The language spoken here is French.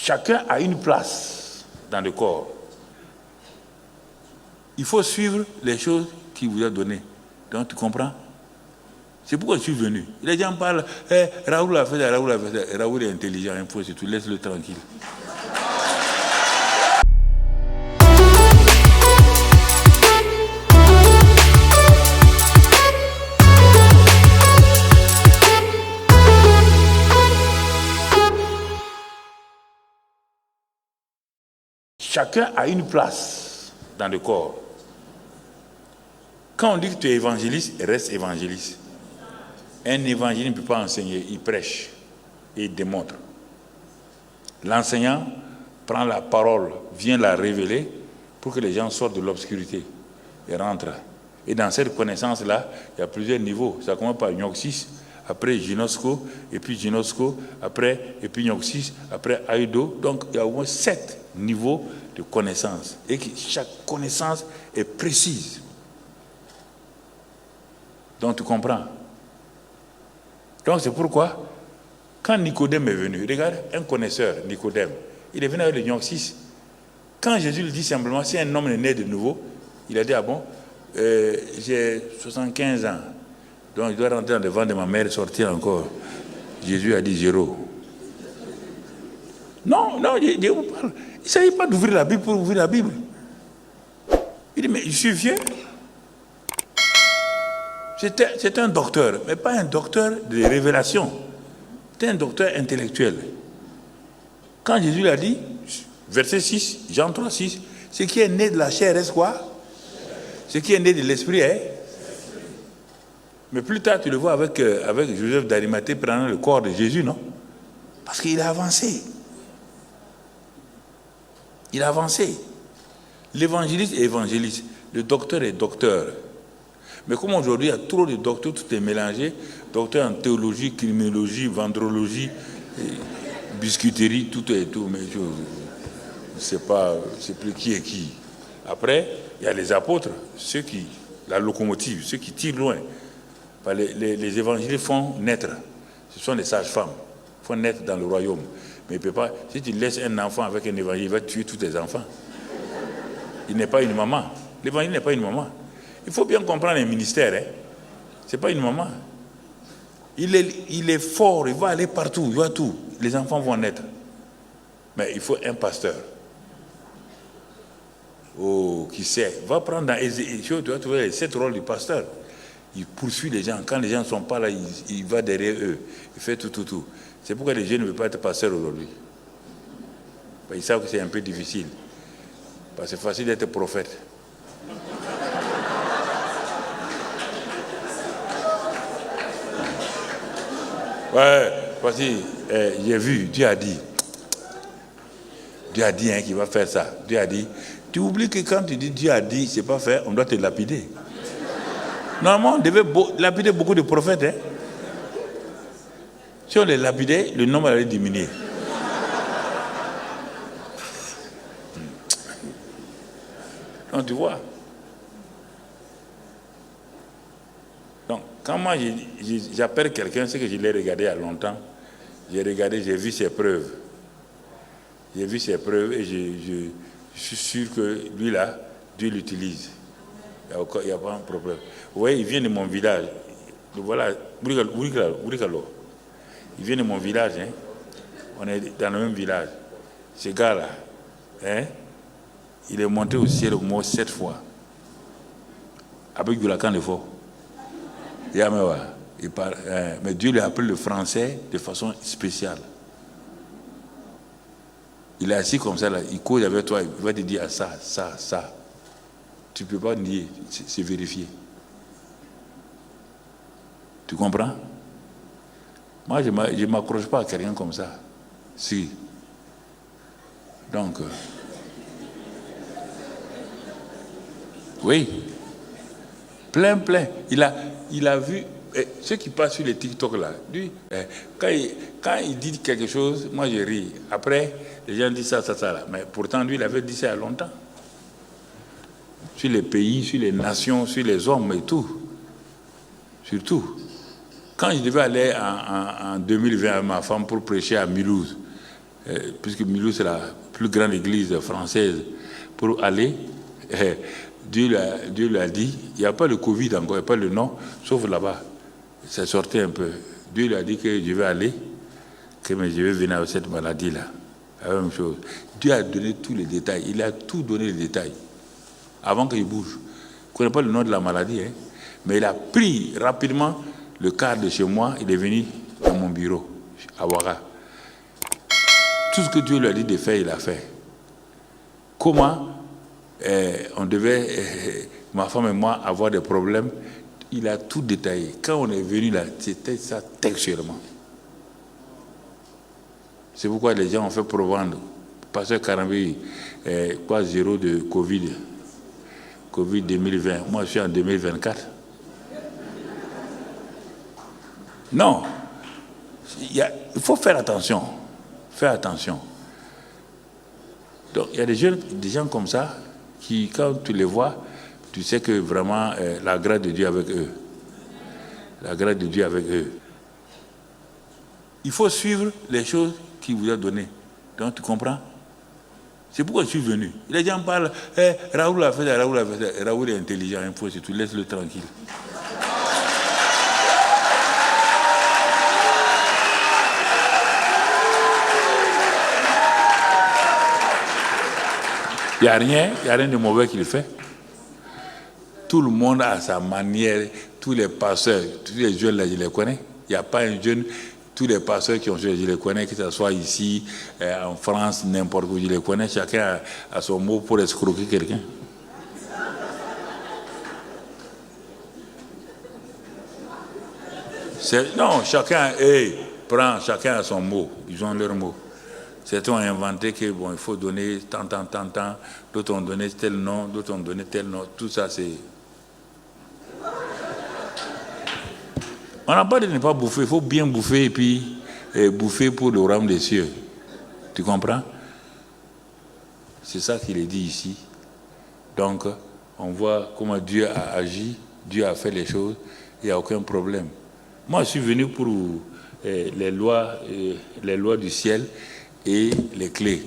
Chacun a une place dans le corps. Il faut suivre les choses qu'il vous a données. Donc tu comprends? C'est pourquoi je suis venu. Les gens parlent, Raoul a fait ça, Raoul a fait ça. Raoul est intelligent, il faut surtout laisse-le tranquille. Chacun a une place dans le corps. Quand on dit que tu es évangéliste, reste évangéliste. Un évangéliste ne peut pas enseigner, il prêche et il démontre. L'enseignant prend la parole, vient la révéler pour que les gens sortent de l'obscurité et rentrent. Et dans cette connaissance-là, il y a plusieurs niveaux. Ça commence par Gnosis, après Ginosko, et puis Ginosko, après, et puis Gnosis, après Aido. Donc il y a au moins 7 niveaux de connaissance. Et que chaque connaissance est précise. Donc tu comprends. Donc c'est pourquoi, quand Nicodème est venu, regarde, un connaisseur, Nicodème, il est venu avec le Gnosis. Quand Jésus lui dit simplement, si un homme est né de nouveau, il a dit, ah bon, j'ai 75 ans, donc je dois rentrer dans le ventre de ma mère et sortir encore. Jésus a dit, zéro. Non, Dieu vous parle. Il ne s'agit pas d'ouvrir la Bible pour ouvrir la Bible. Il dit, mais je suis vieux. C'était un docteur, mais pas un docteur de révélation. C'était un docteur intellectuel. Quand Jésus l'a dit, verset 6, Jean 3, 6, ce qui est né de la chair est quoi? Ce qui est né de l'esprit est. Mais plus tard, tu le vois avec Joseph d'Arimathée prenant le corps de Jésus, non? Parce qu'il a avancé. Il a avancé. L'évangéliste est évangéliste. Le docteur est docteur. Mais comme aujourd'hui, il y a trop de docteurs, tout est mélangé. Docteur en théologie, criminologie, vendrologie, biscuiterie, tout est tout. Mais je ne sais pas, c'est plus qui est qui. Après, il y a les apôtres, ceux qui, la locomotive, ceux qui tirent loin. Les évangélistes font naître. Ce sont les sages-femmes. Ils font naître dans le royaume. Mais il peut pas. Si tu laisses un enfant avec un évangile, il va tuer tous tes enfants. Il n'est pas une maman. L'évangile n'est pas une maman. Il faut bien comprendre les ministères. Hein. Ce n'est pas une maman. Il est fort, il va aller partout, il va tout. Les enfants vont naître. Mais il faut un pasteur. Oh, qui sait. Va prendre dans Ézéchiel, tu vas trouver les 7 rôles du pasteur. Il poursuit les gens. Quand les gens ne sont pas là, il va derrière eux. Il fait tout. C'est pourquoi les jeunes ne veulent pas être pasteurs aujourd'hui. Ils savent que c'est un peu difficile. Parce que c'est facile d'être prophète. Ouais, voici, j'ai vu, Dieu a dit hein, qu'il va faire ça. Dieu a dit. Tu oublies que quand tu dis Dieu a dit, c'est pas fait, on doit te lapider. Normalement, on devait lapider beaucoup de prophètes. Hein. Si on les lapidait, le nombre allait diminuer. Donc tu vois. Donc quand moi j'appelle quelqu'un, c'est que je l'ai regardé il y a longtemps. J'ai vu ses preuves. J'ai vu ses preuves et je suis sûr que lui là, Dieu l'utilise. Il n'y a pas un problème. Vous voyez, il vient de mon village. Voilà, Burikalo. Il vient de mon village. Hein. On est dans le même village. Ce gars-là, hein, il est monté au ciel au moins 7 fois. Avec du lacan de fort. Il parle, mais Dieu lui a appris le français de façon spéciale. Il est assis comme ça, là, il cause avec toi, il va te dire ça. Tu ne peux pas nier, c'est vérifié. Tu comprends? Moi, je ne m'accroche pas à quelqu'un comme ça. Si. Donc, oui. Plein. Il a vu, ceux qui passent sur les TikTok là, lui, quand il dit quelque chose, moi je ris. Après, les gens disent ça là. Mais pourtant, lui, il avait dit ça il y a longtemps. Sur les pays, sur les nations, sur les hommes et tout. Surtout. Quand je devais aller en 2020 avec ma femme pour prêcher à Mulhouse, puisque Milou c'est la plus grande église française, pour aller, Dieu lui a dit, il n'y a pas le Covid encore, il n'y a pas le nom, sauf là-bas. Ça sortait un peu. Dieu lui a dit que je vais aller, que je vais venir avec cette maladie-là. La même chose. Dieu a donné tous les détails. Il a tout donné les détails. Avant qu'il bouge. Je ne connais pas le nom de la maladie, hein, mais il a pris rapidement le cadre de chez moi. Il est venu dans mon bureau, à Ouaga. Tout ce que Dieu lui a dit de faire, il a fait. Comment on devait, ma femme et moi, avoir des problèmes, il a tout détaillé. Quand on est venu là, c'était ça textuellement. C'est pourquoi les gens ont fait pour vendre. Pasteur Karambi, quoi, 0 de Covid. Covid 2020. Moi, je suis en 2024. Non. Il faut faire attention. Faire attention. Donc, il y a des gens comme ça qui, quand tu les vois, tu sais que vraiment, la grâce de Dieu avec eux. La grâce de Dieu avec eux. Il faut suivre les choses qu'il vous a données. Donc, tu comprends? C'est pourquoi je suis venu. Les gens parlent, Raoul a fait ça, Raoul a fait ça. Raoul est intelligent, il faut surtout laisse-le tranquille. Il n'y a rien de mauvais qu'il fait. Tout le monde a sa manière, tous les pasteurs, tous les jeunes là, je les connais. Il n'y a pas un jeune, tous les pasteurs qui ont joué, je les connais, que ce soit ici, en France, n'importe où, je les connais. Chacun a son mot pour escroquer quelqu'un. Non, chacun a son mot. Ils ont leur mot. Certains ont inventé que bon, il faut donner tant. D'autres ont donné tel nom, d'autres ont donné tel nom. Tout ça, c'est... On n'a pas de ne pas bouffer. Il faut bien bouffer et puis bouffer pour le royaume des cieux. Tu comprends? C'est ça qu'il est dit ici. Donc, on voit comment Dieu a agi. Dieu a fait les choses. Il n'y a aucun problème. Moi, je suis venu pour les lois du ciel et les clés.